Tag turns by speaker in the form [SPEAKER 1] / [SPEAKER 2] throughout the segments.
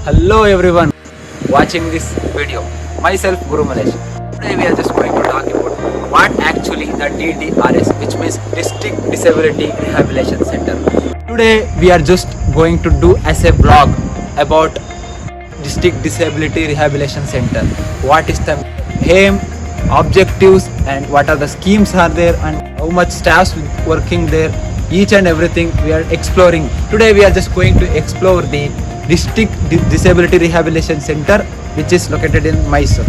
[SPEAKER 1] Hello everyone watching this video. Myself Guru Malesh. Today we are just going to talk about what actually the DDRS, which means District Disability Rehabilitation Center. Today we are just going to do as a vlog about District Disability Rehabilitation Center. What is the aim, objectives, and what are the schemes are there, and how much staffs working there. Each and everything we are exploring. Today we are just going to explore the District Disability Rehabilitation Center, which is located in Mysore.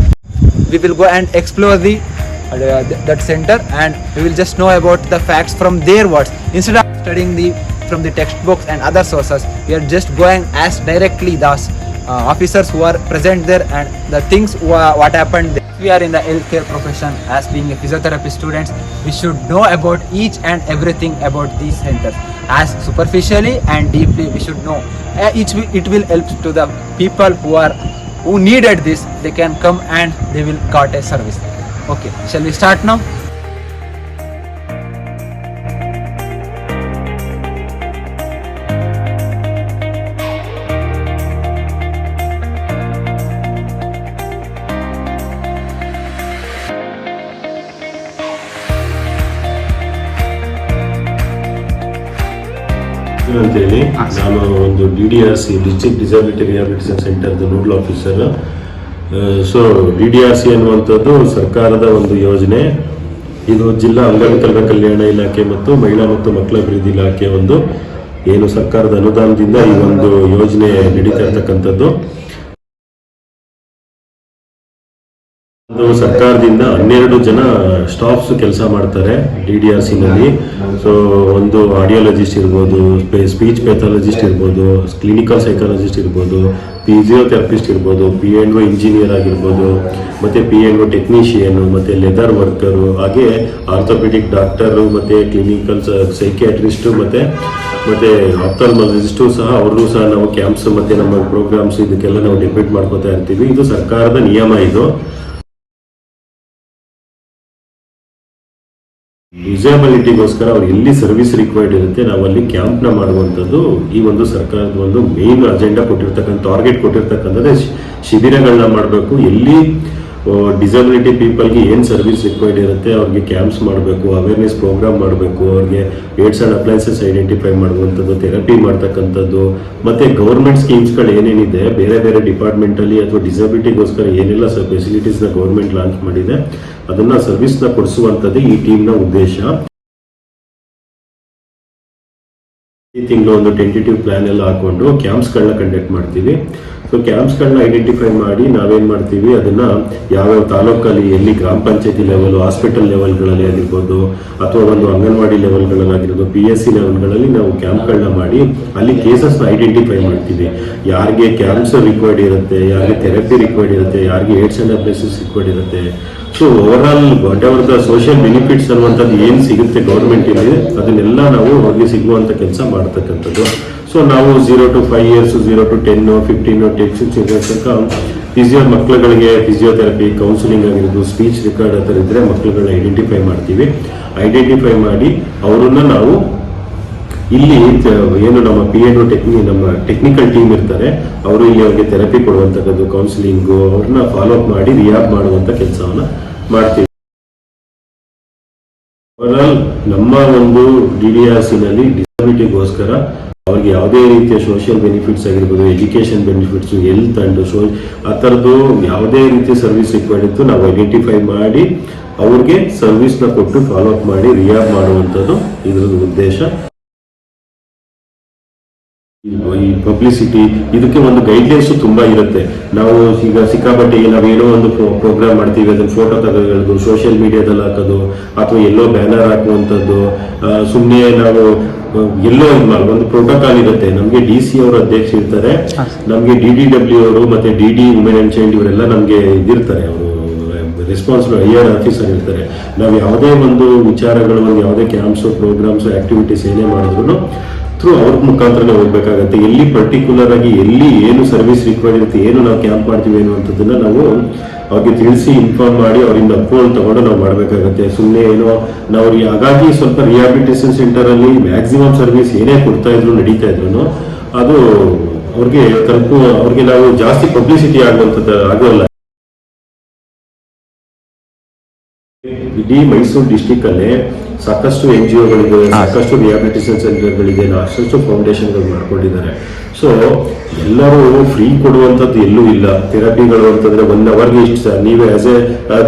[SPEAKER 1] We will go and explore that center, and we will just know about the facts from their words. Instead of studying from the textbooks and other sources, we are just going as directly those officers who are present there and the things what happened there. We are in the healthcare profession. As being a physiotherapy students, we should know about each and everything about these centers. As superficially and deeply we should know. It will help to the people who needed this. They can come and they will got a service. Okay, shall we start now?
[SPEAKER 2] ಅಂತೇಳಿ ನಾನು ಒಂದು DDRC district disability rehabilitation ಸೆಂಟರ್ದು nodal officer. So DDRC ಅನ್ನುವಂಥದ್ದು ಸರ್ಕಾರದ ಒಂದು ಯೋಜನೆ. ಇದು ಜಿಲ್ಲಾ ಅಂಗವಿಕಲರ ಕಲ್ಯಾಣ ಇಲಾಖೆ ಮತ್ತು ಮಹಿಳಾ ಮತ್ತು ಮಕ್ಕಳ ಅಭಿವೃದ್ಧಿ ಇಲಾಖೆ ಒಂದು ಏನು ಸರ್ಕಾರದ ಅನುದಾನದಿಂದ ಈ ಒಂದು ಯೋಜನೆ ನಡೀತಾ ಇರ್ತಕ್ಕಂಥದ್ದು. ಸರ್ಕಾರದಿಂದ 12 ಜನ ಸ್ಟಾಫ್ಸ್ ಕೆಲಸ ಮಾಡ್ತಾರೆ DDRC ನಲ್ಲಿ. ಸೊ ಒಂದು ಆಡಿಯಾಲಜಿಸ್ಟ್ ಇರ್ಬೋದು, ಸ್ಪೀಚ್ ಪ್ಯಾಥಾಲಜಿಸ್ಟ್ ಇರ್ಬೋದು, ಕ್ಲಿನಿಕಲ್ ಸೈಕಾಲಜಿಸ್ಟ್ ಇರ್ಬೋದು, ಫಿಸಿಯೋಥೆರಪಿಸ್ಟ್ ಇರ್ಬೋದು, P&O ಇಂಜಿನಿಯರ್ ಆಗಿರ್ಬೋದು, ಮತ್ತೆ P&O ಟೆಕ್ನಿಷಿಯನ್, ಮತ್ತೆ ಲೆದರ್ ವರ್ಕರು, ಹಾಗೆ ಆರ್ಥೋಪೆಡಿಕ್ ಡಾಕ್ಟರು, ಮತ್ತೆ ಕ್ಲಿನಿಕಲ್ ಸೈಕಿಯಾಟ್ರಿಸ್ಟು, ಮತ್ತೆ ಆಪ್ಥಾಲ್ಮಾಲಜಿಸ್ಟು ಸಹ ಅವ್ರಿಗೂ ಸಹ ನಾವು ಕ್ಯಾಂಪ್ಸ್ ಮತ್ತೆ ನಮ್ಮ ಪ್ರೋಗ್ರಾಮ್ಸ್ ಇದಕ್ಕೆಲ್ಲ ನಾವು ಡೆಪ್ಯೂಟ್ ಮಾಡ್ಕೋತಾ ಇರ್ತೀವಿ. ಇದು ಸರ್ಕಾರದ ನಿಯಮ. ಇದು ಡಿಸಬಿಲಿಟಿಗೋಸ್ಕರ ಅವ್ರು ಎಲ್ಲಿ ಸರ್ವಿಸ್ ರಿಕ್ವೈರ್ಡ್ ಇರುತ್ತೆ ನಾವು ಅಲ್ಲಿ ಕ್ಯಾಂಪ್ನ ಮಾಡುವಂಥದ್ದು ಈ ಒಂದು ಸರ್ಕಾರದ ಒಂದು ಮೇನ್ ಅಜೆಂಡಾ ಕೊಟ್ಟಿರ್ತಕ್ಕಂಥ ಟಾರ್ಗೆಟ್ ಕೊಟ್ಟಿರ್ತಕ್ಕಂಥದ್ದೇ ಶಿಬಿರಗಳನ್ನ ಮಾಡಬೇಕು. ಎಲ್ಲಿ ಡಿಸಬಿಲಿಟಿ ಪೀಪಲ್ಗೆ ಏನು ಸರ್ವಿಸ್ ರಿಕ್ವೈರ್ಡ್ ಇರುತ್ತೆ ಅವ್ರಿಗೆ ಕ್ಯಾಂಪ್ಸ್ ಮಾಡಬೇಕು, ಅವೇರ್ನೆಸ್ ಪ್ರೋಗ್ರಾಮ್ ಮಾಡಬೇಕು, ಅವ್ರಿಗೆ ಏಡ್ಸ್ ಆ್ಯಂಡ್ ಅಪ್ಲೈನ್ಸಸ್ ಐಡೆಂಟಿಫೈ ಮಾಡುವಂಥದ್ದು, ಥೆರಪಿ ಮಾಡ್ತಕ್ಕಂಥದ್ದು, ಮತ್ತು ಗೌರ್ಮೆಂಟ್ ಸ್ಕೀಮ್ಸ್ಗಳು ಏನೇನಿದೆ ಬೇರೆ ಬೇರೆ ಡಿಪಾರ್ಟ್ಮೆಂಟಲ್ಲಿ ಅಥವಾ ಡಿಸಬಿಲಿಟಿಗೋಸ್ಕರ ಏನೆಲ್ಲ ಫೆಸಿಲಿಟೀಸ್ನ ಗೌರ್ಮೆಂಟ್ ಲಾಂಚ್ ಮಾಡಿದೆ ಅದನ್ನು ಸರ್ವಿಸ್ನ ಕೊಡಿಸುವಂಥದ್ದೇ ಈ ಟೀಮ್ನ ಉದ್ದೇಶ. ಈ ತಿಂಗಳು ಒಂದು ಟೆಂಟೇಟಿವ್ ಪ್ಲಾನ್ ಎಲ್ಲ ಹಾಕೊಂಡು ಕ್ಯಾಂಪ್ಸ್ಗಳನ್ನ ಕಂಡಕ್ಟ್ ಮಾಡ್ತೀವಿ. ಸೊ ಕ್ಯಾಂಪ್ಸ್ಗಳನ್ನ ಐಡೆಂಟಿಫೈ ಮಾಡಿ ನಾವೇನು ಮಾಡ್ತೀವಿ, ಅದನ್ನು ಯಾವ್ಯಾವ ತಾಲೂಕಲ್ಲಿ ಎಲ್ಲಿ ಗ್ರಾಮ ಪಂಚಾಯತಿ ಲೆವೆಲ್, ಹಾಸ್ಪಿಟಲ್ ಲೆವೆಲ್ಗಳಲ್ಲಿ ಆಗಿರ್ಬೋದು, ಅಥವಾ ಒಂದು ಅಂಗನವಾಡಿ ಲೆವೆಲ್ಗಳಲ್ಲಾಗಿರ್ಬೋದು, PSC ಲೆವೆಲ್ಗಳಲ್ಲಿ ನಾವು ಕ್ಯಾಂಪ್ಗಳನ್ನ ಮಾಡಿ ಅಲ್ಲಿ ಕೇಸಸ್ನ ಐಡೆಂಟಿಫೈ ಮಾಡ್ತೀವಿ. ಯಾರಿಗೆ ಕ್ಯಾಂಪ್ಸ್ ರಿಕ್ವೈರ್ಡ್ ಇರುತ್ತೆ, ಯಾರಿಗೆ ಥೆರಪಿ ರಿಕ್ವೈರ್ಡ್ ಇರುತ್ತೆ, ಯಾರಿಗೆ ಏಡ್ಸ್ ಆ್ಯಂಡ್ ಅಪ್ಲೈನ್ಸಸ್ ರಿಕ್ವೈರ್ಡ್ ಇರುತ್ತೆ. So over all what ever the social benefits ಅನ್ನುವಂಥದ್ದು ಏನು ಸಿಗುತ್ತೆ ಗೌರ್ಮೆಂಟ್ ಇದೆ ಅದನ್ನೆಲ್ಲ ನಾವು ಅವ್ರಿಗೆ ಸಿಗುವಂಥ ಕೆಲಸ ಮಾಡ್ತಕ್ಕಂಥದ್ದು. ಸೊ ನಾವು 0 to 5 years, 0 to 10, 15, 16 years ತನಕ ಮಕ್ಕಳುಗಳಿಗೆ ಫಿಸಿಯೋಥೆರಪಿ, ಕೌನ್ಸಿಲಿಂಗ್ ಆಗಿರೋದು, ಸ್ಪೀಚ್ ರೆಕಾರ್ಡ್ ಆ ಥರ ಇದ್ದರೆ ಮಕ್ಕಳುಗಳನ್ನ ಐಡೆಂಟಿಫೈ ಮಾಡ್ತೀವಿ. ಐಡೆಂಟಿಫೈ ಮಾಡಿ ಅವರನ್ನು ನಾವು ಇಲ್ಲಿ ಏನು ನಮ್ಮ P&O ನಮ್ಮ ಟೆಕ್ನಿಕಲ್ ಟೀಮ್ ಇರ್ತಾರೆ, ಅವರು ಇಲ್ಲಿ ಅವ್ರಿಗೆ ಥೆರಪಿ ಕೊಡುವಂಥದ್ದು, ಕೌನ್ಸಿಲಿಂಗು, ಅವ್ರನ್ನ ಫಾಲೋ ಅಪ್ ಮಾಡಿ ರಿಯಾಬ್ ಮಾಡುವಂಥ ಕೆಲಸವನ್ನು ಮಾಡ್ತೀವಿ. ಓವರಾಲ್ ನಮ್ಮ ಒಂದು DDRC-ನಲ್ಲಿ ಡಿಸಬಿಲಿಟಿಗೋಸ್ಕರ ಅವ್ರಿಗೆ ಯಾವುದೇ ರೀತಿಯ ಸೋಷಿಯಲ್ ಬೆನಿಫಿಟ್ಸ್ ಆಗಿರ್ಬೋದು, ಎಜುಕೇಷನ್ ಬೆನಿಫಿಟ್ಸು, ಹೆಲ್ತ್ ಆ್ಯಂಡ್ ಆ ಥರದ್ದು ಯಾವುದೇ ರೀತಿಯ ಸರ್ವಿಸ್ ರಿಕ್ವೈರ್ಡ್ ಇತ್ತು ನಾವು ಐಡೆಂಟಿಫೈ ಮಾಡಿ ಅವ್ರಿಗೆ ಸರ್ವಿಸ್ನ ಕೊಟ್ಟು ಫಾಲೋ ಅಪ್ ಮಾಡಿ ರಿಯಾಬ್ ಮಾಡುವಂಥದ್ದು ಇದರದ್ದು ಉದ್ದೇಶ. ಈ ಪಬ್ಲಿಸಿಟಿ ಇದಕ್ಕೆ ಒಂದು ಗೈಡ್ಲೈನ್ಸ್ ತುಂಬಾ ಇರುತ್ತೆ. ನಾವು ಈಗ ಸಿಕ್ಕಾಪಟ್ಟೆ ನಾವೇನೋ ಒಂದು ಪ್ರೋಗ್ರಾಮ್ ಮಾಡ್ತೀವಿ, ಅದನ್ನ ಫೋಟೋ ತೆಗೆದು ಸೋಷಿಯಲ್ ಮೀಡಿಯಾದಲ್ಲಿ ಹಾಕೋದು ಅಥವಾ ಎಲ್ಲೋ ಬ್ಯಾನರ್ ಹಾಕುವಂಥದ್ದು, ಸುಮ್ಮನೆ ನಾವು ಎಲ್ಲೋ ಒಂದು ಪ್ರೋಟೋಕಾಲ್ ಇರುತ್ತೆ. ನಮಗೆ DC ಅವರು ಅಧ್ಯಕ್ಷ ಇರ್ತಾರೆ, ನಮಗೆ DDW ಅವರು ಮತ್ತೆ DD ವುಮೆನ್ ಅಂಡ್ ಚೈಲ್ಡ್ ಇವರೆಲ್ಲ ನಮಗೆ ಇದಿರ್ತಾರೆ, ಅವರು ರೆಸ್ಪಾನ್ಸಿಬಲ್ ಹೈಯರ್ ಆಫೀಸರ್ ಇರ್ತಾರೆ. ನಾವು ಯಾವುದೇ ಒಂದು ವಿಚಾರಗಳು, ಯಾವುದೇ ಕ್ಯಾಂಪ್ಸು, ಪ್ರೋಗ್ರಾಮ್ಸು, ಆಕ್ಟಿವಿಟೀಸ್ ಏನೇ ಮಾಡಿದ್ರು ಥ್ರೂ ಅವ್ರ ಮುಖಾಂತರನೇ ಹೋಗ್ಬೇಕಾಗತ್ತೆ. ಎಲ್ಲಿ ಪರ್ಟಿಕ್ಯುಲರ್ ಆಗಿ ಎಲ್ಲಿ ಏನು ಸರ್ವಿಸ್ ರಿಕ್ವೈರ್ಡ್ ಇರುತ್ತೆ, ಏನು ನಾವು ಕ್ಯಾಂಪ್ ಮಾಡ್ತೀವಿ ಅನ್ನುವಂಥದ್ದನ್ನ ನಾವು ಅವ್ರಿಗೆ ತಿಳಿಸಿ ಇನ್ಫಾರ್ಮ್ ಮಾಡಿ ಅವರಿಂದ ಅಪ್ರೂವಲ್ ತಗೊಂಡು ನಾವು ಮಾಡಬೇಕಾಗತ್ತೆ. ಸುಮ್ಮನೆ ಏನೋ ನಾವು ಹಾಗಾಗಿ ಸ್ವಲ್ಪ ರಿಹಾಬಿಲಿಟೇಷನ್ ಸೆಂಟರಲ್ಲಿ ಮ್ಯಾಕ್ಸಿಮಮ್ ಸರ್ವಿಸ್ ಏನೇ ಕೊಡ್ತಾ ಇದ್ರು ನಡೀತಾ ಇದ್ರು ಅದು ಅವ್ರಿಗೆ ಅವ್ರಿಗೆ ನಾವು ಜಾಸ್ತಿ ಪಬ್ಲಿಸಿಟಿ ಆಗುವಂಥದ್ದು ಆಗೋಲ್ಲ. ಇಡೀ ಮೈಸೂರು ಡಿಸ್ಟಿಕ್ ಅಲ್ಲಿ ಸಾಕಷ್ಟು NGOಗಳಿದೆ, ಸಾಕಷ್ಟು ರಿಹಾಬಿಲಿಟೇಷನ್ ಸೆಂಟರ್ಗಳಿದೆ, ಸಾಕಷ್ಟು ಫೌಂಡೇಶನ್ಗಳು ಮಾಡ್ಕೊಂಡಿದ್ದಾರೆ. ಸೊ ಎಲ್ಲರೂ ಫ್ರೀ ಕೊಡುವಂಥದ್ದು ಎಲ್ಲೂ ಇಲ್ಲ. ಥೆರಪಿಗಳು ಅಂತಂದ್ರೆ 1 ಅವರ್ಗೆ ಇಷ್ಟು, ನೀವೇ ಆಸ್ ಎ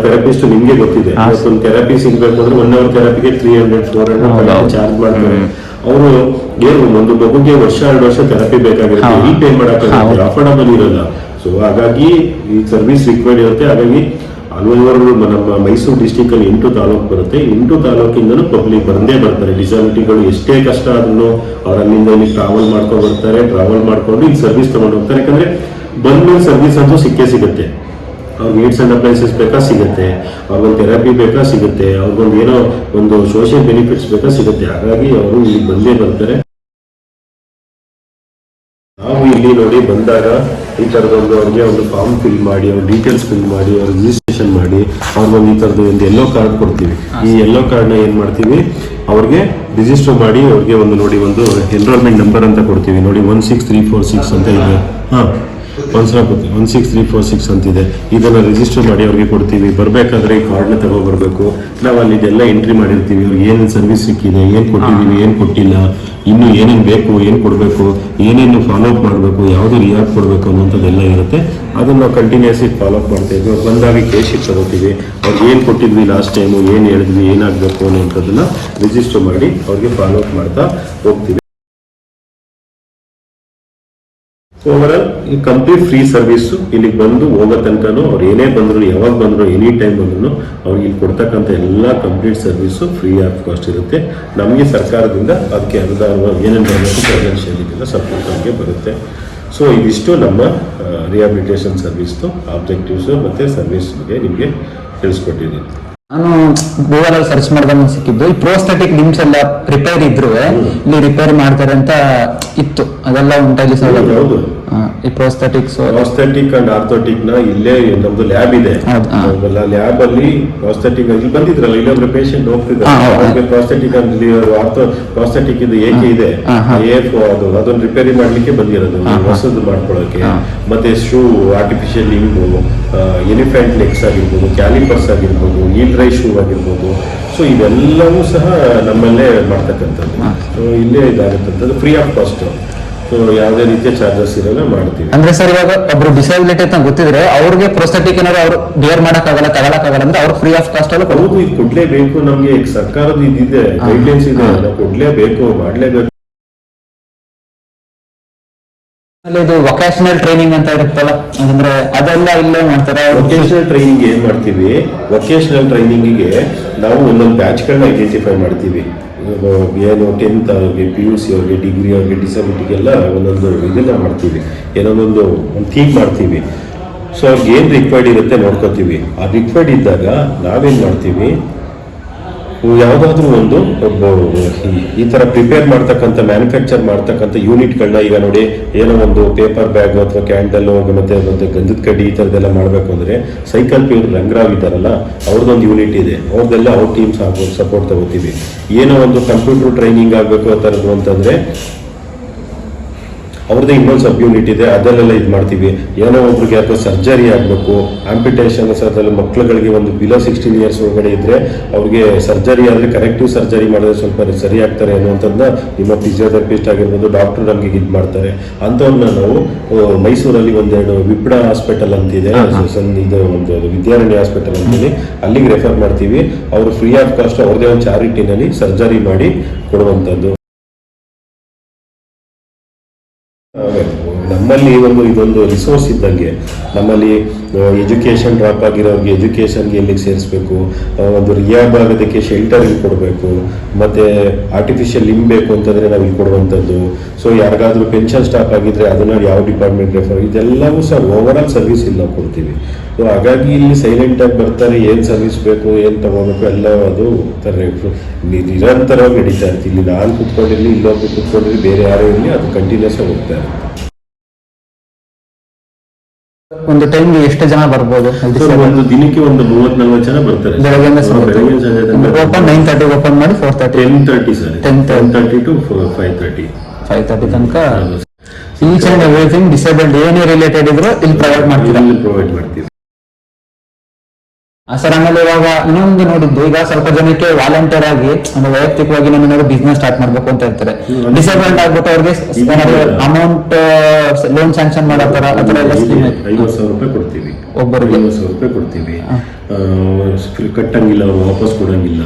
[SPEAKER 2] ಥೆರಪಿಸ್ಟ್ ನಿಮ್ಗೆ ಗೊತ್ತಿದೆ, ಒಂದು ಥೆರಪಿ ಸಿಗ್ಬೇಕು ಅಂದ್ರೆ 1 ಅವರ್ ಥೆರಪಿಗೆ 300-400 ಚಾರ್ಜ್ ಮಾಡ್ತಾರೆ. ಅವರು ಏನು ಒಂದು ಮಗುಗೆ 1-2 ವರ್ಷ ಥೆರಪಿ ಬೇಕಾಗಿರುತ್ತೆ, ಈ ಪೇ ಮಾಡಕ್ಕಾಗುತ್ತೆ, ಅಫೋರ್ಡಬಲ್ ಇರಲ್ಲ. ಸೊ ಹಾಗಾಗಿ ಈ ಸರ್ವಿಸ್ ರಿಕ್ವೈರ್ಡ್ ಇರುತ್ತೆ. ಹಾಗಾಗಿ ಆಲ್ ಓವರ್ ನಮ್ಮ ಮೈಸೂರು ಡಿಸ್ಟಿಕ್ ಅಲ್ಲಿ 8 ತಾಲೂಕು ಬರುತ್ತೆ. 8 ತಾಲೂಕಿಂದನೂ ಪಬ್ಲಿಕ್ ಬಂದೇ ಬರ್ತಾರೆ. ಡಿಸಬಿಲಿಟಿಗಳು ಎಷ್ಟೇ ಕಷ್ಟ ಆದ್ರೂ ಅವ್ರು ಅಲ್ಲಿಂದ ಇಲ್ಲಿ ಟ್ರಾವೆಲ್ ಮಾಡ್ಕೊಂಡು ಬರ್ತಾರೆ. ಟ್ರಾವೆಲ್ ಮಾಡ್ಕೊಂಡು ಇಲ್ಲಿ ಸರ್ವಿಸ್ ತಗೊಂಡು ಹೋಗ್ತಾರೆ. ಯಾಕಂದ್ರೆ ಬಂದ್ಮೇಲೆ ಸರ್ವಿಸ್ ಅಂತೂ ಸಿಕ್ಕೇ ಸಿಗುತ್ತೆ. ಅವ್ರಿಗೆ ಏಡ್ಸ್ ಅಂಡ್ ಅಪ್ಲೈನ್ಸಸ್ ಬೇಕಾ ಸಿಗುತ್ತೆ, ಅವ್ರಿಗೊಂದು ಥೆರಪಿ ಬೇಕಾ ಸಿಗುತ್ತೆ, ಅವ್ರಿಗೊಂದು ಏನೋ ಒಂದು ಸೋಷಿಯಲ್ ಬೆನಿಫಿಟ್ಸ್ ಬೇಕಾ ಸಿಗುತ್ತೆ. ಹಾಗಾಗಿ ಅವರು ಇಲ್ಲಿ ಬಂದೇ ಬರ್ತಾರೆ. ನಾವು ಇಲ್ಲಿ ನೋಡಿ ಬಂದಾಗ ಈ ಥರದೊಂದು ಅವ್ರಿಗೆ ಒಂದು ಫಾರ್ಮ್ ಫಿಲ್ ಮಾಡಿ, ಅವ್ರ ಡೀಟೇಲ್ಸ್ ಫಿಲ್ ಮಾಡಿ, ಅವ್ರ ರಿಜಿಸ್ಟ್ರೇಷನ್ ಮಾಡಿ, ಅವ್ರಿಗೊಂದು ಈ ಥರದ್ದು ಒಂದು ಯೆಲ್ಲೋ ಕಾರ್ಡ್ ಕೊಡ್ತೀವಿ. ಈ ಯೆಲ್ಲೋ ಕಾರ್ಡ್ನ ಏನು ಮಾಡ್ತೀವಿ, ಅವ್ರಿಗೆ ರಿಜಿಸ್ಟರ್ ಮಾಡಿ ಅವ್ರಿಗೆ ಒಂದು ನೋಡಿ ಒಂದು ಎನ್ರೋಲ್ಮೆಂಟ್ ನಂಬರ್ ಅಂತ ಕೊಡ್ತೀವಿ. ನೋಡಿ 16346 ಅಂತ ಇದೆ. 16346 ಅಂತಿದೆ. ಇದನ್ನ ರಿಜಿಸ್ಟರ್ ಮಾಡಿ ಅವ್ರಿಗೆ ಕೊಡ್ತೀವಿ. ಬರಬೇಕಾದ್ರೆ ಈ ಕಾರ್ಡ್ನ ತಗೊಬರ್ಬೇಕು. ನಾವು ಅಲ್ಲಿ ಇದೆಲ್ಲ ಎಂಟ್ರಿ ಮಾಡಿರ್ತೀವಿ. ಅವ್ರಿಗೆ ಏನೇನು ಸರ್ವಿಸ್ ಸಿಕ್ಕಿದೆ, ಏನು ಕೊಟ್ಟಿದ್ದೀವಿ, ಏನು ಕೊಟ್ಟಿಲ್ಲ, ಇನ್ನು ಏನೇನು ಬೇಕು, ಏನು ಕೊಡಬೇಕು, ಏನೇನು ಫಾಲೋ ಅಪ್ ಮಾಡಬೇಕು, ಯಾವುದು ರಿಯಾಕ್ಟ್ ಕೊಡಬೇಕು ಅನ್ನೋಂಥದ್ದೆಲ್ಲ ಇರುತ್ತೆ. ಅದನ್ನು ನಾವು ಕಂಟಿನ್ಯೂಸ್ ಫಾಲೋ ಅಪ್ ಮಾಡ್ತಾ ಇದ್ವಿ. ಬಂದಾಗ ಕೇಸ್ ಶೀಟ್ ತಗೋತೀವಿ. ಅವ್ರಿಗೆ ಏನು ಕೊಟ್ಟಿದ್ವಿ ಲಾಸ್ಟ್ ಟೈಮು, ಏನು ಹೇಳಿದ್ವಿ, ಏನಾಗಬೇಕು ಅನ್ನೋಂಥದ್ದನ್ನ ರಿಜಿಸ್ಟರ್ ಮಾಡಿ ಅವ್ರಿಗೆ ಫಾಲೋ ಅಪ್ ಮಾಡ್ತಾ ಹೋಗ್ತೀವಿ. ಓವರಾಲ್ ಈ ಕಂಪ್ಲೀಟ್ ಫ್ರೀ ಸರ್ವಿಸು ಇಲ್ಲಿಗೆ ಬಂದು ಹೋಗೋ ತನಕನೂ ಅವ್ರು ಏನೇ ಬಂದ್ರು, ಯಾವಾಗ ಬಂದ್ರು, ಎನಿ ಟೈಮ್ ಬಂದ್ರು ಅವ್ರಿಗೆ ಇಲ್ಲಿ ಕೊಡ್ತಕ್ಕಂಥ ಎಲ್ಲ complete service free of cost ಇರುತ್ತೆ. ನಮಗೆ ಸರ್ಕಾರದಿಂದ ಅದಕ್ಕೆ ಅನುದಾನ ಏನೇನು ಬರಬೇಕು ಫೈನಾನ್ಷಿಯಲಿಂದ ಸಪೋರ್ಟ್ ನಮಗೆ ಬರುತ್ತೆ. ಸೊ ಇದಿಷ್ಟು ನಮ್ಮ ರಿಹಾಬಿಲಿಟೇಷನ್ ಸರ್ವಿಸ್ದು ಆಬ್ಜೆಕ್ಟಿವ್ಸು ಮತ್ತು ಸರ್ವಿಸ್ ಬಗ್ಗೆ ನಿಮಗೆ ತಿಳಿಸ್ಕೊಟ್ಟಿದ್ದೀನಿ.
[SPEAKER 3] ನಾನು ಗೂಗಲ್ ಅಲ್ಲಿ ಸರ್ಚ್ ಮಾಡಿದಾಗ ಸಿಕ್ಕಿದ್ದು ಈ ಪ್ರೋಸ್ಥೆಟಿಕ್ ಲಿಂಬ್ಸ್ ಎಲ್ಲ ರಿಪೇರ್ ಇದ್ರು ಇಲ್ಲಿ ರಿಪೇರ್ ಮಾಡ್ತಾರೆ ಅಂತ ಇತ್ತು. ಅದೆಲ್ಲ ಉಂಟಾಗಿ
[SPEAKER 2] ಹೌದು,
[SPEAKER 3] ಈ ಪ್ರೋಸ್ಥೆಟಿಕ್ಸ್
[SPEAKER 2] ಅಂಡ್ ಆರ್ಥೋಟಿಕ್ ನ ಇಲ್ಲೇ ನಮ್ದು ಲ್ಯಾಬ್ ಇದೆ. ಲ್ಯಾಬ್ ಅಲ್ಲಿ ಪ್ರೋಸ್ಥೆಟಿಕ್ ಇಲ್ಲಿ ಬಂದಿದ್ರಲ್ಲ, ಇಲ್ಲೊಬ್ರು ಪೇಷಂಟ್ ಹೋಗ್ತಿದ್ದಾರೆ ಪ್ರೋಸ್ಥೆಟಿಕ್ ಪ್ರೋಸ್ಥೆಟಿಕ್ ಇದು ಏಕೆ ಇದೆ, ಅದನ್ನ ರಿಪೇರಿ ಮಾಡ್ಲಿಕ್ಕೆ ಬಂದಿರೋದು, ಹೊಸದು ಮಾಡ್ಕೊಳ್ಳೋಕೆ. ಮತ್ತೆ ಶೂ, ಆರ್ಟಿಫಿಷಿಯಲ್ ಲಿಂಬು, ಎಲಿಫೆಂಟ್ ಲೆಗ್ಸ್ ಆಗಿರ್ಬೋದು, ಕ್ಯಾಲಿಪರ್ಸ್ ಆಗಿರ್ಬೋದು, ಹೀಲ್ ರೈ ಶೂ ಆಗಿರ್ಬೋದು. ಸೊ ಇವೆಲ್ಲವೂ ಸಹ ನಮ್ಮಲ್ಲೇ ಮಾಡ್ತಕ್ಕಂಥದ್ದು. ಸೊ ಇಲ್ಲೇ ಇದಾಗತ್ತಂಥದ್ದು ಫ್ರೀ ಆಫ್ ಕಾಸ್ಟ್. ಸೊ ಯಾವುದೇ ರೀತಿಯ ಚಾರ್ಜಸ್ ಇರಲ್ಲ, ಮಾಡ್ತೀವಿ.
[SPEAKER 3] ಅಂದ್ರೆ ಸರ್ ಇವಾಗ ಒಬ್ರು ಡಿಸಬಿಲಿಟಿ ಅಂತ ಗೊತ್ತಿದ್ರೆ ಅವ್ರಿಗೆ ಪ್ರೋಸ್ಥೆಟಿಕ್ ಏನಾದ್ರು ಅವ್ರು ಬೇರ್ ಮಾಡಕ್ಕಾಗಲ್ಲ, ತಗೊಳಕ್ಕಾಗಲ್ಲ ಅಂದ್ರೆ ಅವ್ರು ಫ್ರೀ ಆಫ್ ಕಾಸ್ಟ್ ಅಲ್ಲಿ
[SPEAKER 2] ಹೌದು, ಇದು ಕೊಡ್ಲೇಬೇಕು. ನಮ್ಗೆ ಸರ್ಕಾರದ ಇದಿದೆ, ಗೈಡ್ಲೈನ್ಸ್ ಇದೆ, ನಾವು ಕೊಡ್ಲೇಬೇಕು, ಮಾಡ್ಲೇಬೇಕು.
[SPEAKER 3] ಇದು ವೊಕೇಶನಲ್ ಟ್ರೈನಿಂಗ್ ಅಂತ ಇರುತ್ತಲ್ಲ, ಅಂದ್ರೆ ಅದೆಲ್ಲ ಇಲ್ಲೇ ಮಾಡ್ತಾರೆ.
[SPEAKER 2] ವೊಕೇಶನಲ್ ಟ್ರೈನಿಂಗ್ ಏನ್ ಮಾಡ್ತೀವಿ, ವೊಕೇಶನಲ್ ಟ್ರೈನಿಂಗಿಗೆ ನಾವು ಒಂದೊಂದು ಬ್ಯಾಚ್ಗಳನ್ನ ಐಡೆಂಟಿಫೈ ಮಾಡ್ತೀವಿ. ಏನು 10th ಅವ್ರಿಗೆ, PUC ಅವ್ರಿಗೆ, ಡಿಗ್ರಿ ಅವ್ರಿಗೆ, ಡಿಸಬಿಲಿಟಿಗೆಲ್ಲ ಒಂದೊಂದು ಇದೆಲ್ಲ ಮಾಡ್ತೀವಿ. ಏನೊಂದೊಂದು ಥೀಮ್ ಮಾಡ್ತೀವಿ. ಸೊ ಅವ್ರಿಗೆ ಏನು ರಿಕ್ವೈರ್ಡ್ ಇರುತ್ತೆ ನೋಡ್ಕೋತೀವಿ. ಆ ರಿಕ್ವೈರ್ಡ್ ಇದ್ದಾಗ ನಾವೇನು ಮಾಡ್ತೀವಿ, ಯಾವುದಾದ್ರೂ ಒಂದು ಈ ತರ ಪ್ರಿಪೇರ್ ಮಾಡ್ತಕ್ಕಂಥ, ಮ್ಯಾನುಫ್ಯಾಕ್ಚರ್ ಮಾಡ್ತಕ್ಕಂಥ ಯೂನಿಟ್ಗಳನ್ನ, ಈಗ ನೋಡಿ ಏನೋ ಒಂದು ಪೇಪರ್ ಬ್ಯಾಗ್ ಅಥವಾ ಕ್ಯಾಂಡಲ್ ಮತ್ತೆ ಗಂಧದ ಕಡ್ಡಿ ಈ ಥರದ್ದೆಲ್ಲ ಮಾಡಬೇಕು ಅಂದ್ರೆ ಸೈಕಲ್ ಪ್ಯೂರ್ ರಂಗರಾವ್ ಇದ್ದಾರಲ್ಲ, ಅವ್ರದ್ದೊಂದು ಯೂನಿಟ್ ಇದೆ. ಅವ್ರದ್ದೆಲ್ಲ ಅವ್ರ ಟೀಮ್ಸ್ ಸಪೋರ್ಟ್ ತಗೋತೀವಿ. ಏನೋ ಒಂದು ಕಂಪ್ಯೂಟರ್ ಟ್ರೈನಿಂಗ್ ಆಗಬೇಕು ಆ ಥರದ್ದು ಅಂತಂದ್ರೆ ಅವ್ರದ್ದೇ ಇನ್ನೊಂದು ಸಬ್ ಯೂನಿಟ್ ಇದೆ, ಅದರಲ್ಲೆಲ್ಲ ಇದು ಮಾಡ್ತೀವಿ. ಏನೋ ಒಬ್ರಿಗೆ ಯಾಕೋ ಸರ್ಜರಿ ಆಗಬೇಕು, ಆಂಪಿಟೇಷನ್ಸ್ ಅದರಲ್ಲಿ ಮಕ್ಕಳುಗಳಿಗೆ ಒಂದು ಬಿಲೋ 16 years ಒಳಗಡೆ ಇದ್ರೆ ಅವ್ರಿಗೆ ಸರ್ಜರಿ ಆದರೆ ಕರೆಕ್ಟಿವ್ ಸರ್ಜರಿ ಮಾಡಿದ್ರೆ ಸ್ವಲ್ಪ ಸರಿ ಆಗ್ತಾರೆ ಅನ್ನುವಂಥದ್ದನ್ನ ನಿಮ್ಮ ಫಿಸಿಯೋಥೆರಪಿಸ್ಟ್ ಆಗಿರ್ಬೋದು, ಡಾಕ್ಟರ್ ನಮಗೆ ಇದು ಮಾಡ್ತಾರೆ. ಅಂಥವ್ರನ್ನ ನಾವು ಮೈಸೂರಲ್ಲಿ ಒಂದೆರಡು ವಿಪ್ಡ ಹಾಸ್ಪಿಟಲ್ ಅಂತಿದೆ, ಇದು ಒಂದು ವಿದ್ಯಾರಣ್ಯ ಹಾಸ್ಪಿಟಲ್ ಅಂತೇಳಿ, ಅಲ್ಲಿಗೆ ರೆಫರ್ ಮಾಡ್ತೀವಿ. ಅವರು ಫ್ರೀ ಆಫ್ ಕಾಸ್ಟ್ ಅವ್ರದೇ ಒಂದು ಚಾರಿಟಿನಲ್ಲಿ ಸರ್ಜರಿ ಮಾಡಿ ಕೊಡುವಂಥದ್ದು. ನಮ್ಮಲ್ಲಿ ಇದೊಂದು ರಿಸೋರ್ಸ್ ಇದ್ದಂಗೆ, ನಮ್ಮಲ್ಲಿ ಎಜುಕೇಷನ್ ಡ್ರಾಪ್ ಆಗಿರೋರಿಗೆ ಎಜುಕೇಷನ್ಗೆ ಎಲ್ಲಿಗೆ ಸೇರಿಸ್ಬೇಕು, ಒಂದು ರಿಯಾಬ್ ಆಗೋದಕ್ಕೆ ಶೆಲ್ಟರ್ ಇಲ್ಲಿ ಕೊಡಬೇಕು, ಮತ್ತು ಆರ್ಟಿಫಿಷಿಯಲ್ ಲಿಂಬ್ ಬೇಕು ಅಂತಂದರೆ ನಾವು ಇಲ್ಲಿ ಕೊಡುವಂಥದ್ದು. ಸೊ ಯಾರಿಗಾದ್ರೂ ಪೆನ್ಷನ್ ಸ್ಟಾಪ್ ಆಗಿದ್ರೆ ಅದನ್ನು ಯಾವ ಡಿಪಾರ್ಟ್ಮೆಂಟ್ ರೆಫರ್, ಇದೆಲ್ಲವೂ ಸಹ ಓವರ್ ಆಲ್ ಸರ್ವಿಸ್ ಇಲ್ಲಿ ನಾವು ಕೊಡ್ತೀವಿ. ಸೊ ಹಾಗಾಗಿ ಇಲ್ಲಿ ಸೈಲೆಂಟಾಗಿ ಬರ್ತಾರೆ, ಏನು ಸರ್ವಿಸ್ ಬೇಕು, ಏನು ತಗೋಬೇಕು ಎಲ್ಲ ಅದು ನಿರಂತರವಾಗಿ ನಡೀತಾ ಇರ್ತೀವಿ. ಇಲ್ಲಿ ನಾನು ಕುತ್ಕೊಂಡಿರಲಿ, ಇಲ್ಲೊಬ್ಬರು ಕುತ್ಕೊಂಡಿರಲಿ, ಬೇರೆ ಯಾರೋ ಇರಲಿ, ಅದು ಕಂಟಿನ್ಯೂಸ್ ಆಗಿ ಹೋಗ್ತಾ ಇರುತ್ತೆ.
[SPEAKER 3] ಒಂದು ಟೈಮ್ಗೆ ಎಷ್ಟು ಜನ ಬರ್ಬೋದು?
[SPEAKER 2] ಒಂದು ದಿನಕ್ಕೆ ಒಂದು 30-40 ಜನ ಬರ್ತಾರೆ.
[SPEAKER 3] ಓಪನ್ 9:30 ಓಪನ್ ಮಾಡಿ 4:30
[SPEAKER 2] 10:30 ಸರ್, 10:30 to 5:30
[SPEAKER 3] ತನಕ. ಈಚ್ ಅಂಡ್ ಎವ್ರಿಥಿಂಗ್ ಡಿಸೇಬಲ್ಡ್ ಏನೇ ರಿಲೇಟೆಡ್ ಇದ್ರು ಇಲ್ಲಿ ಪ್ರೊವೈಡ್ ಮಾಡ್ತೀರಾ?
[SPEAKER 2] ಪ್ರೊವೈಡ್ ಮಾಡ್ತೀವಿ
[SPEAKER 3] ಸರ್. ಆಮೇಲೆ ಇವಾಗ ಇನ್ನೊಂದು ನೋಡಿದ್ದು, ಈಗ ಸ್ವಲ್ಪ ಜನಕ್ಕೆ ವಾಲಂಟಿಯರ್ ಆಗಿ ಅಂದ್ರೆ ವೈಯಕ್ತಿಕವಾಗಿ ನಾನು ಬಿಸ್ನೆಸ್ ಸ್ಟಾರ್ಟ್ ಮಾಡ್ಬೇಕು ಅಂತ ಇರ್ತಾರೆ. ಡಿಸೇಬಲ್ಡ್ ಆಗ್ಬಿಟ್ಟು ಅವ್ರಿಗೆ ಅಮೌಂಟ್ ಲೋನ್ ಸ್ಯಾಂಕ್ಷನ್ ಮಾಡೋ ತರ ಆ ಥರ ಎಲ್ಲ ಸ್ಕೀಮ್
[SPEAKER 2] 50,000 ರೂಪಾಯಿ ಕೊಡ್ತೀವಿ,
[SPEAKER 3] ಒಬ್ಬರಿಗೆ
[SPEAKER 2] 50,000 ರೂಪಾಯಿ ಕೊಡ್ತೀವಿ. ಕಟ್ಟಂಗಿಲ್ಲ, ಅವ್ರು ವಾಪಸ್ ಕೊಡಂಗಿಲ್ಲ,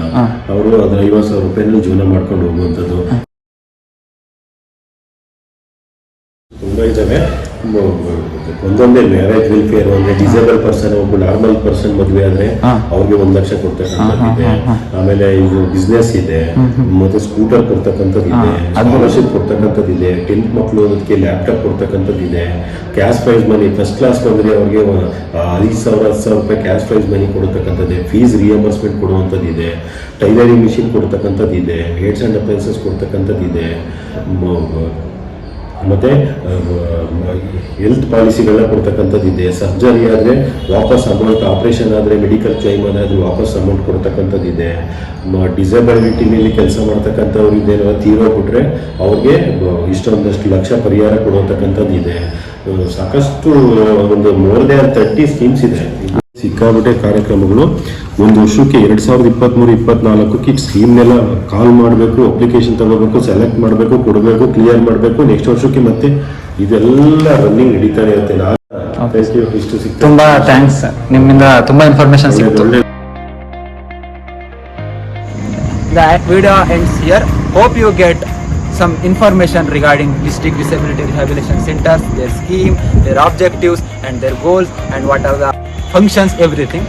[SPEAKER 2] ಅವರು ಅದ್ರ 50,000 ರೂಪಾಯಿನಲ್ಲಿ ಜೀವನ ಮಾಡ್ಕೊಂಡು ಹೋಗುವಂಥದ್ದು ತುಂಬಾ ಇದಾವೆ. ಒಂದೊಂದೇ ಮ್ಯಾರೇಜ್ ವೆಲ್ಫೇರ್ ಅಂದ್ರೆ ಡಿಸೇಬಲ್ ಪರ್ಸನ್, ಒಬ್ಬ ನಾರ್ಮಲ್ ಪರ್ಸನ್ ಮದುವೆ ಆದ್ರೆ ಅವ್ರಿಗೆ 1 ಲಕ್ಷ ಕೊಡ್ತಕ್ಕಂಥದ್ದಿದೆ. ಆಮೇಲೆ ಇದು ಬಿಸ್ನೆಸ್ ಇದೆ, ಮತ್ತೆ ಸ್ಕೂಟರ್ ಕೊಡ್ತಕ್ಕಂಥದ್ದಿದೆ, ಸ್ಕಾಲರ್ಶಿಪ್ ಕೊಡ್ತಕ್ಕಂಥದ್ದಿದೆ, 10th ಮಕ್ಕಳು ಅದಕ್ಕೆ ಲ್ಯಾಪ್ಟಾಪ್ ಕೊಡ್ತಕ್ಕಂಥದ್ದಿದೆ, cash prize money first class ಬಂದ್ರೆ ಅವ್ರಿಗೆ 5,000-10,000 ರೂಪಾಯಿ ಕ್ಯಾಶ್ ಪ್ರೈಸ್ ಮನಿ ಕೊಡ್ತಕ್ಕಂಥದ್ದಿದೆ, ಫೀಸ್ ರಿಯಂಬರ್ಸ್ಮೆಂಟ್ ಕೊಡುವಂಥದ್ದಿದೆ, ಟೈಲರಿಂಗ್ ಮಿಷಿನ್ ಕೊಡ್ತಕ್ಕಂಥದ್ದಿದೆ, ಹೇರ್ಸ್ ಅಂಡ್ ಅಪ್ಲೈನ್ಸಸ್ ಕೊಡ್ತಕ್ಕಂಥದ್ದಿದೆ, ಮತ್ತೆ ಹೆಲ್ತ್ ಪಾಲಿಸಿಗಳನ್ನ ಕೊಡ್ತಕ್ಕಂಥದ್ದಿದೆ. ಸರ್ಜರಿ ಆದರೆ ವಾಪಸ್ ಅಮೌಂಟ್, ಆಪರೇಷನ್ ಆದರೆ ಮೆಡಿಕಲ್ ಕ್ಲೈಮ್ ಆದರೆ ವಾಪಸ್ ಅಮೌಂಟ್ ಕೊಡ್ತಕ್ಕಂಥದ್ದಿದೆ. ಡಿಸಬಿಲಿಟಿನಲ್ಲಿ ಕೆಲಸ ಮಾಡ್ತಕ್ಕಂಥವ್ರು ಇದೇನೋ ತೀರೋಗ್ಬಿಟ್ರೆ ಅವ್ರಿಗೆ ಇಷ್ಟೊಂದಷ್ಟು ಲಕ್ಷ ಪರಿಹಾರ ಕೊಡುವಂತಕ್ಕಂಥದ್ದಿದೆ. ಸಾಕಷ್ಟು ಒಂದು ಮೋರ್ ದ್ಯಾನ್ 30 ಸ್ಕೀಮ್ಸ್ ಇದೆ. ಸಿಕ್ಕಾಬಿಟ್ಟೆ ಕಾರ್ಯಕ್ರಮಗಳು. ಒಂದು ವರ್ಷಕ್ಕೆ 2023-24ಕ್ಕೆ ಸ್ಕೀಮ್ನೆಲ್ಲ ಕಾಲ್ ಮಾಡಬೇಕು, ಅಪ್ಲಿಕೇಶನ್ ತಗೋಬೇಕು, ಸೆಲೆಕ್ಟ್ ಮಾಡಬೇಕು, ಕೊಡಬೇಕು, ಕ್ಲಿಯರ್ ಮಾಡಬೇಕು. ನೆಕ್ಸ್ಟ್ ವರ್ಷಕ್ಕೆ ಮತ್ತೆ ಇದೆಲ್ಲ ರನ್ನಿಂಗ್ ನಡೀತಾನೆ ಇರುತ್ತೆ. ಇಷ್ಟು ಸಿಗ್ತದೆ.
[SPEAKER 3] ತುಂಬಾ ಥ್ಯಾಂಕ್ಸ್, ನಿಮ್ಮಿಂದ ತುಂಬಾ ಇನ್ಫಾರ್ಮೇಶನ್ ಸಿಕ್ತು.
[SPEAKER 1] The video ends here. Hope you get some information regarding district disability rehabilitation centers, their scheme, their objectives and their goals, and what are the functions, everything.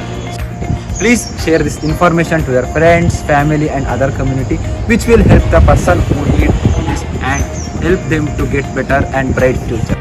[SPEAKER 1] Please share this information to your friends, family and other community, which will help the person who need this and help them to get better and bright future.